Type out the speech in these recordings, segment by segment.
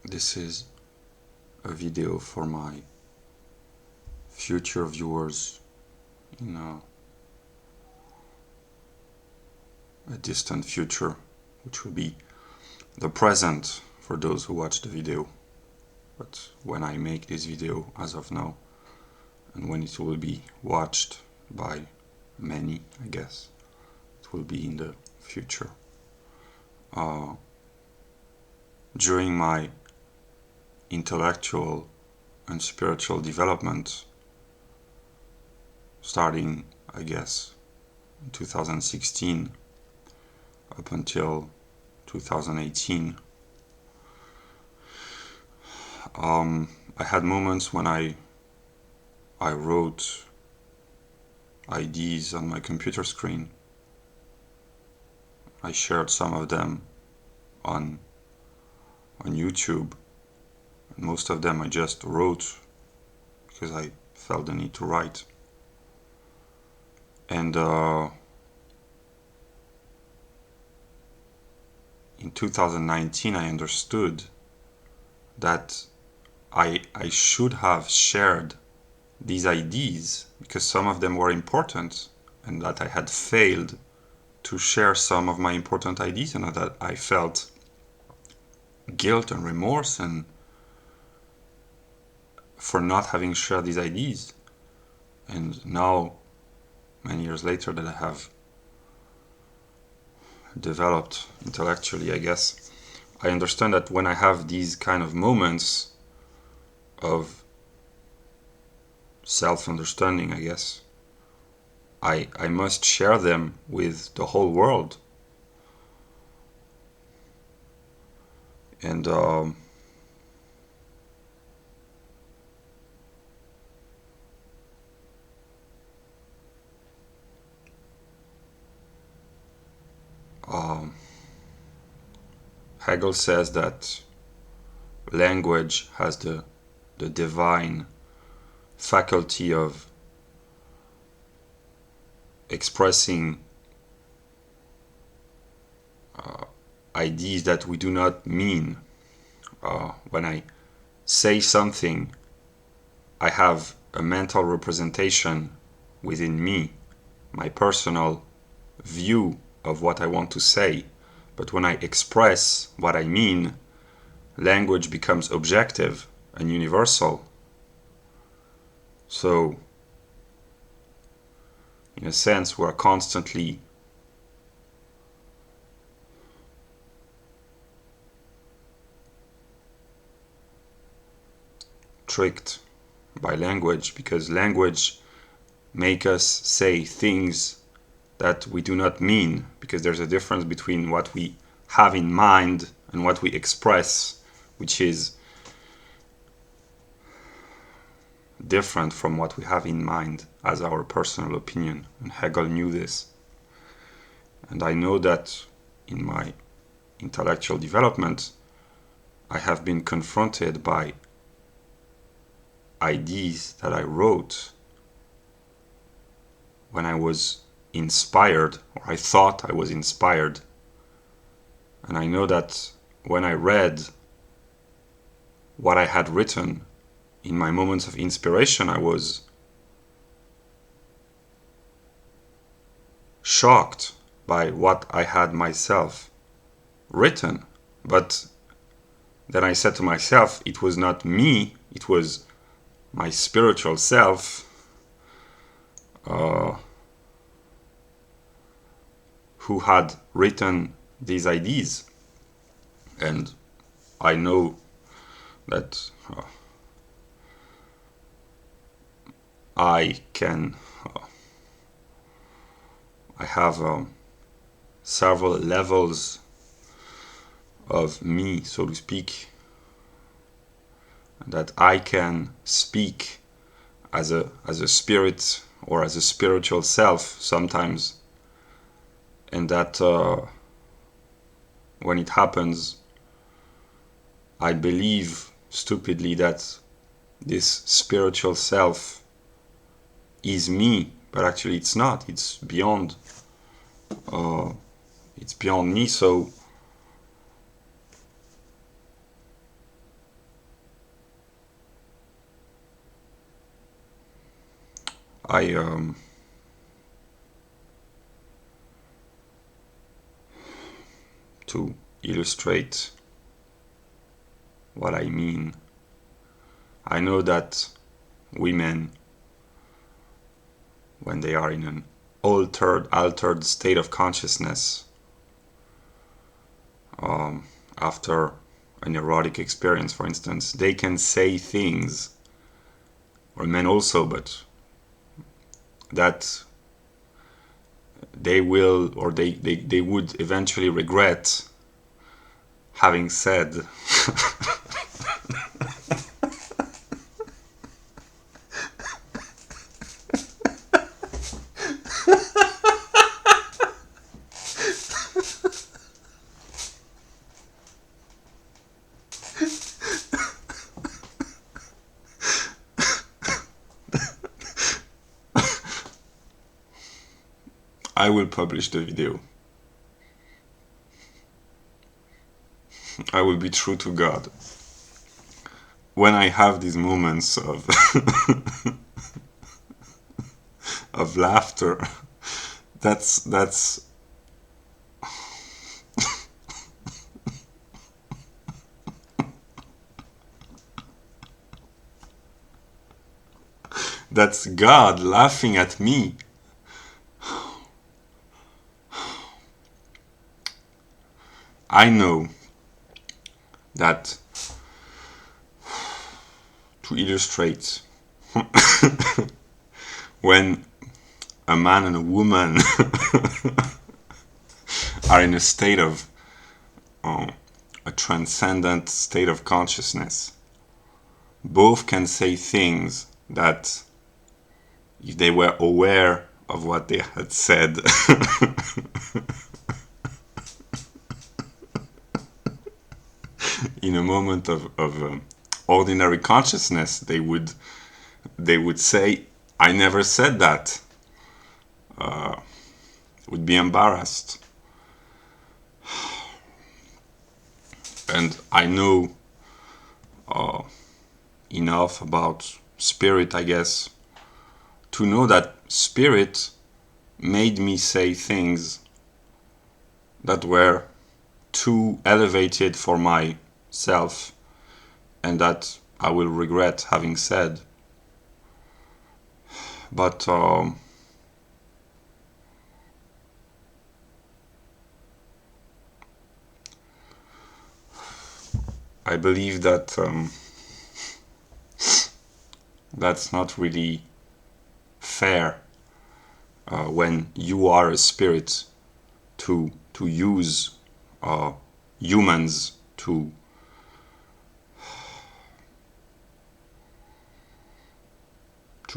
This is a video for my future viewers in a distant future, which will be the present for those who watch the video. But when I make this video, as of now, and when it will be watched by many, I guess, it will be in the future. During my intellectual and spiritual development, starting, I guess, in 2016 up until 2018, I had moments when I wrote ideas on my computer screen. I shared some of them on YouTube, and most of them I just wrote because I felt the need to write. And in 2019 I understood that I should have shared these ideas because some of them were important, and that I had failed to share some of my important ideas, and that I felt guilt and remorse and for not having shared these ideas. And now, many years later, that I have developed intellectually, I guess, I understand that when I have these kind of moments of self-understanding, I guess, I must share them with the whole world. And Hegel says that language has the divine faculty of expressing ideas that we do not mean. When I say something, I have a mental representation within me, my personal view of what I want to say. But when I express what I mean, language becomes objective and universal. So, in a sense, we're constantly tricked by language, because language makes us say things that we do not mean, because there's a difference between what we have in mind and what we express, which is different from what we have in mind as our personal opinion. And Hegel knew this. And I know that in my intellectual development, I have been confronted by ideas that I wrote when I was inspired, or I thought I was inspired. And I know that when I read what I had written in my moments of inspiration, I was shocked by what I had myself written. But then I said to myself, it was not me, it was my spiritual self who had written these ideas. And I know that I have several levels of me, so to speak, that I can speak as a spirit or as a spiritual self sometimes, and that when it happens, I believe stupidly that this spiritual self is me, but actually it's not. It's beyond me. So I to illustrate what I mean, I know that women, when they are in an altered state of consciousness, after an erotic experience, for instance, they can say things, or men also, but that they will, or they would eventually regret having said. I will publish the video. I will be true to God. When I have these moments of of laughter, that's that's God laughing at me. I know that, to illustrate, when a man and a woman are in a state of a transcendent state of consciousness, both can say things that, if they were aware of what they had said, in a moment of ordinary consciousness, they would say, "I never said that." Would be embarrassed. And I know enough about spirit, I guess, to know that spirit made me say things that were too elevated for myself, and that I will regret having said. But I believe that that's not really fair when you are a spirit to use humans to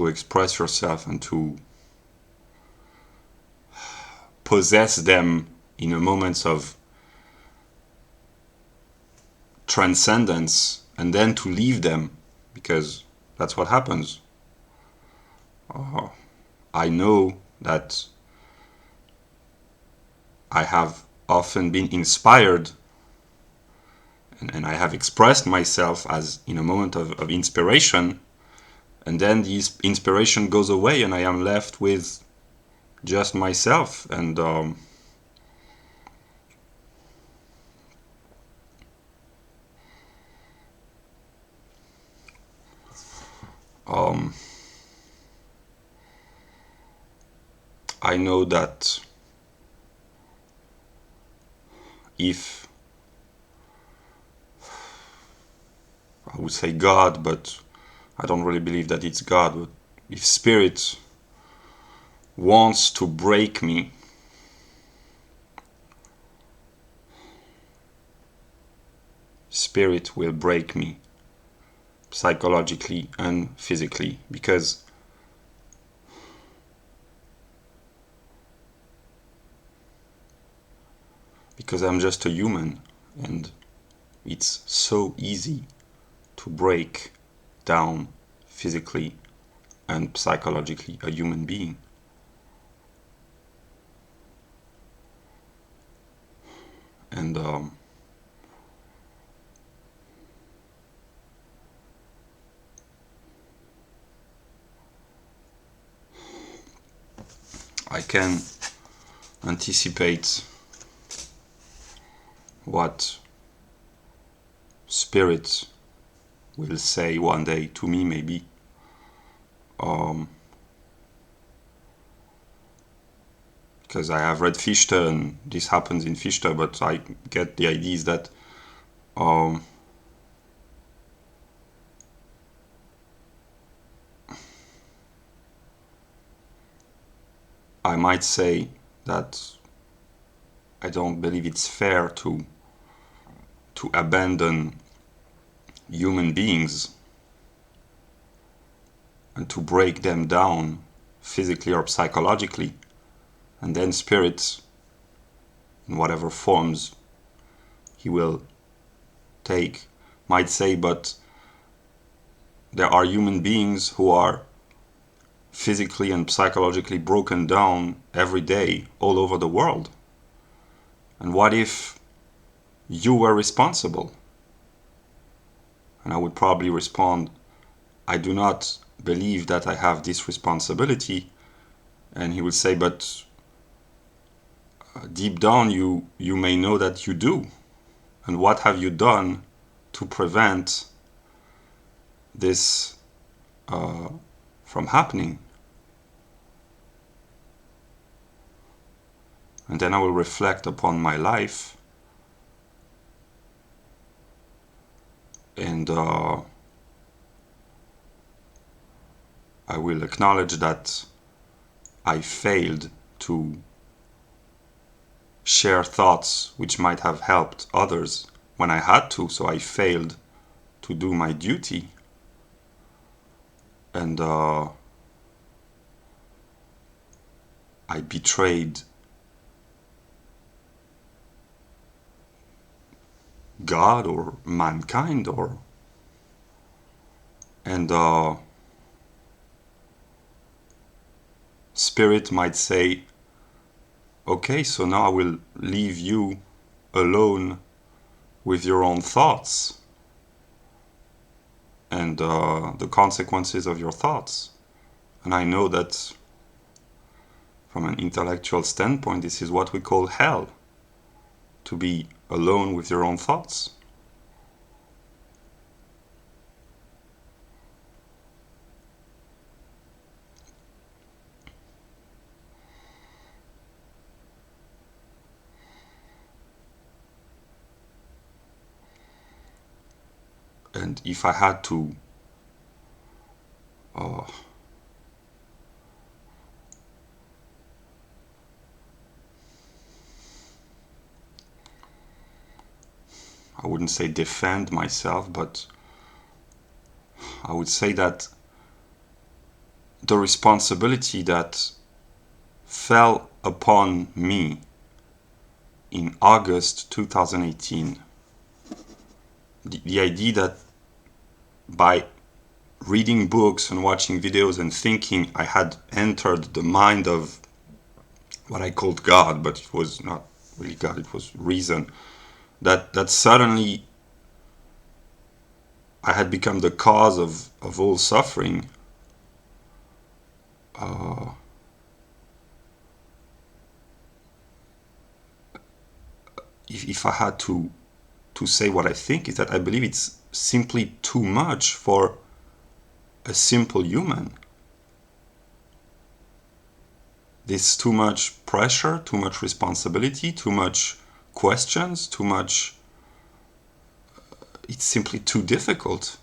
express yourself and to possess them in a moments of transcendence, and then to leave them, because that's what happens. I know that I have often been inspired, and I have expressed myself as in a moment of inspiration, and then the inspiration goes away and I am left with just myself. And I know that if, I would say God, but I don't really believe that it's God, but if spirit wants to break me, spirit will break me psychologically and physically, because I'm just a human, and it's so easy to break down physically and psychologically a human being. And I can anticipate what spirit will say one day to me, maybe. Because I have read Fichte, and this happens in Fichte, but I get the ideas that I might say that I don't believe it's fair to abandon human beings and to break them down physically or psychologically, and then spirits, in whatever forms he will take, might say, but there are human beings who are physically and psychologically broken down every day all over the world. And what if you were responsible? And I would probably respond, I do not believe that I have this responsibility. And he would say, but deep down you may know that you do. And what have you done to prevent this from happening? And then I will reflect upon my life, and I will acknowledge that I failed to share thoughts which might have helped others when I had to, so I failed to do my duty. And I betrayed God or mankind, and spirit might say, okay, so now I will leave you alone with your own thoughts and the consequences of your thoughts. And I know that from an intellectual standpoint, this is what we call hell, to be alone with your own thoughts. And if I had to I wouldn't say defend myself, but I would say that the responsibility that fell upon me in August 2018, the idea that by reading books and watching videos and thinking I had entered the mind of what I called God, but it was not really God, it was reason, that suddenly I had become the cause of all suffering. If I had to say what I think, is that I believe it's simply too much for a simple human. There's too much pressure, too much responsibility, too much questions, too much. It's simply too difficult.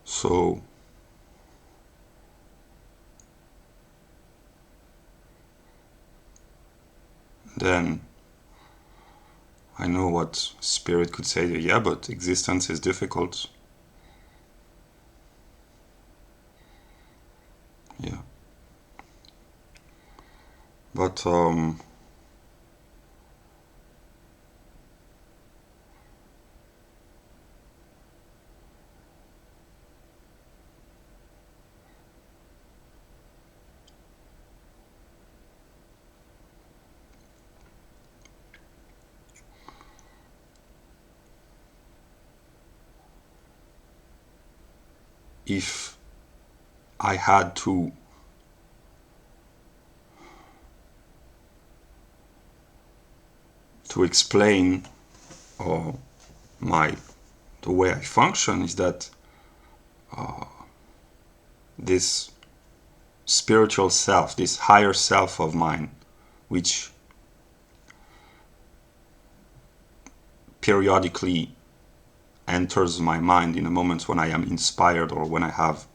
So then I know what spirit could say, yeah, but existence is difficult. Yeah. But if I had to explain the way I function, is that this spiritual self, this higher self of mine, which periodically enters my mind in the moments when I am inspired or when I have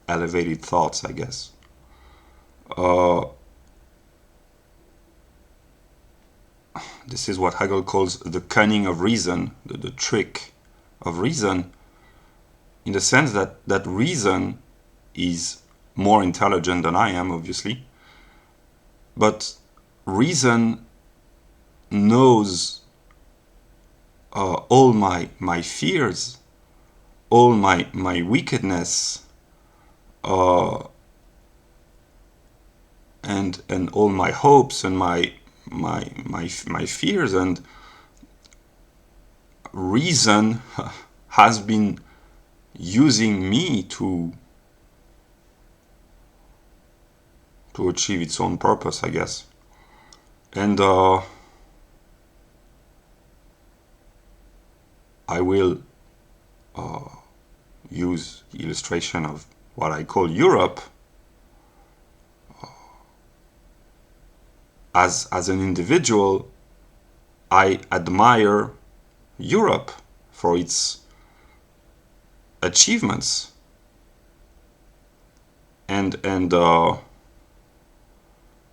elevated thoughts, I guess. This is what Hegel calls the cunning of reason, the trick of reason, in the sense that reason is more intelligent than I am, obviously, but reason knows all my fears, all my wickedness, and all my hopes and my fears, and reason has been using me to achieve its own purpose, I guess. And I will use the illustration of what I call Europe as an individual. I admire Europe for its achievements, and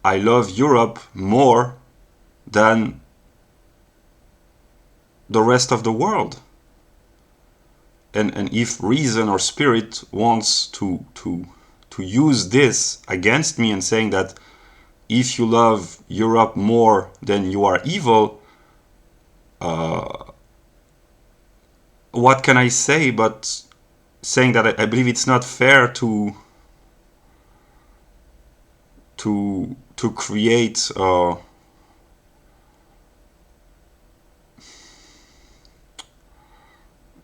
I love Europe more than the rest of the world. And if reason or spirit wants to use this against me and saying that if you love Europe more than you are evil, what can I say but saying that I believe it's not fair to create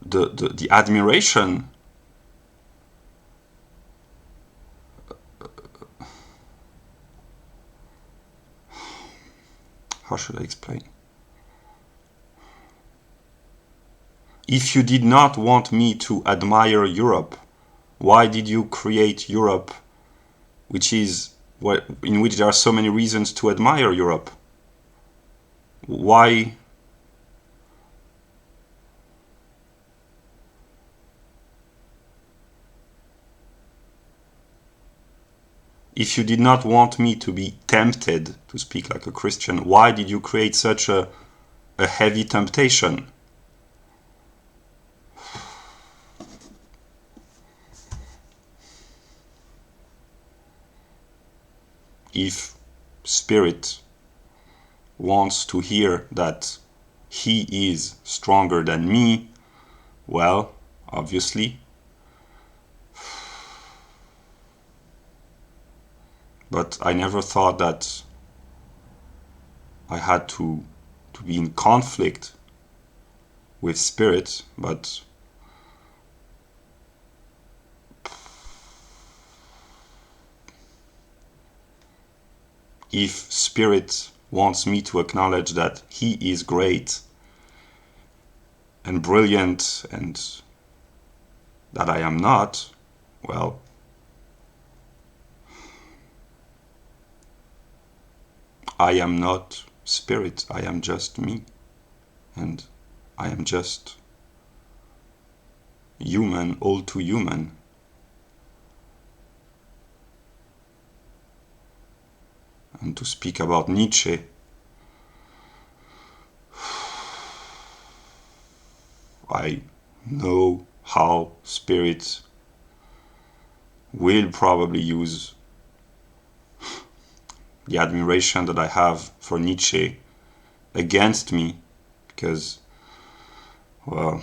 the admiration how should I explain? If you did not want me to admire Europe, why did you create Europe, which is in which there are so many reasons to admire Europe? Why? If you did not want me to be tempted, to speak like a Christian, why did you create such a heavy temptation? If Spirit wants to hear that he is stronger than me, well, obviously. But I never thought that I had to be in conflict with Spirit, but if Spirit wants me to acknowledge that he is great and brilliant and that I am not, well, I am not Spirit, I am just me, and I am just human, all too human. And to speak about Nietzsche, I know how Spirit will probably use the admiration that I have for Nietzsche against me, because, well,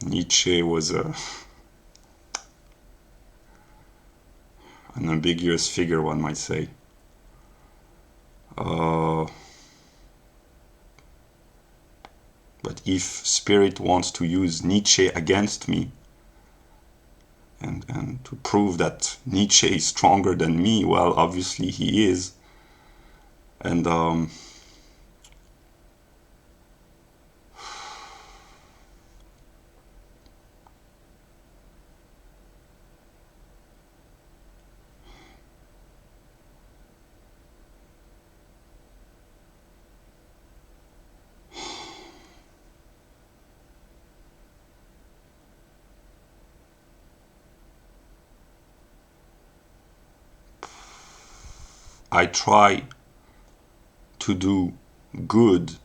Nietzsche was an ambiguous figure, one might say. But if Spirit wants to use Nietzsche against me, and to prove that Nietzsche is stronger than me. Well, obviously he is. And I try to do good,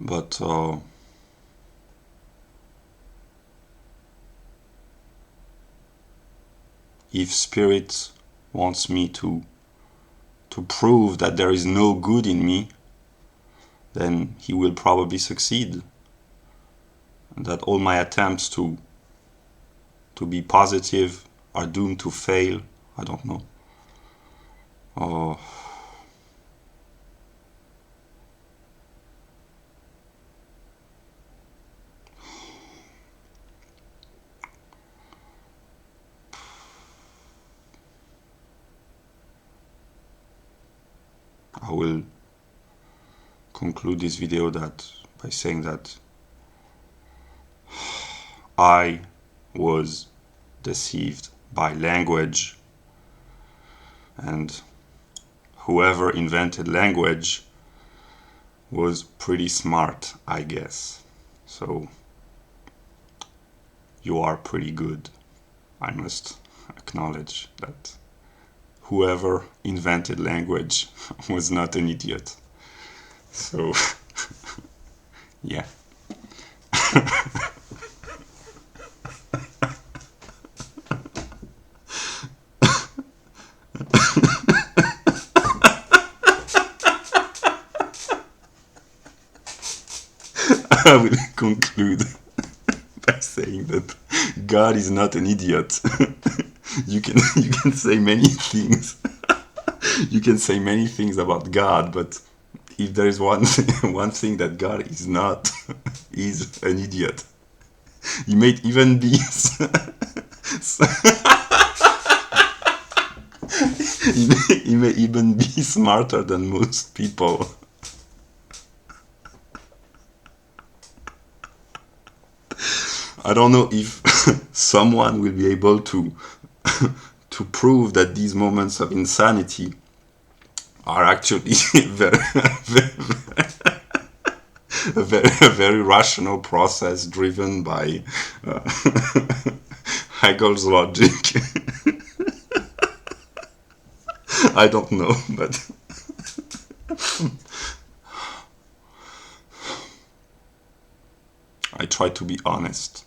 but if Spirit wants me to prove that there is no good in me, then he will probably succeed. And that all my attempts to be positive are doomed to fail. I don't know. I will conclude this video by saying that I was deceived by language, and whoever invented language was pretty smart, I guess. So you are pretty good. I must acknowledge that whoever invented language was not an idiot. So yeah. I will conclude by saying that God is not an idiot. You can say many things. You can say many things about God, but if there is one thing that God is not, is an idiot. He may even be he may even be smarter than most people. I don't know if someone will be able to prove that these moments of insanity are actually a very rational process driven by Hegel's logic. I don't know, but I try to be honest.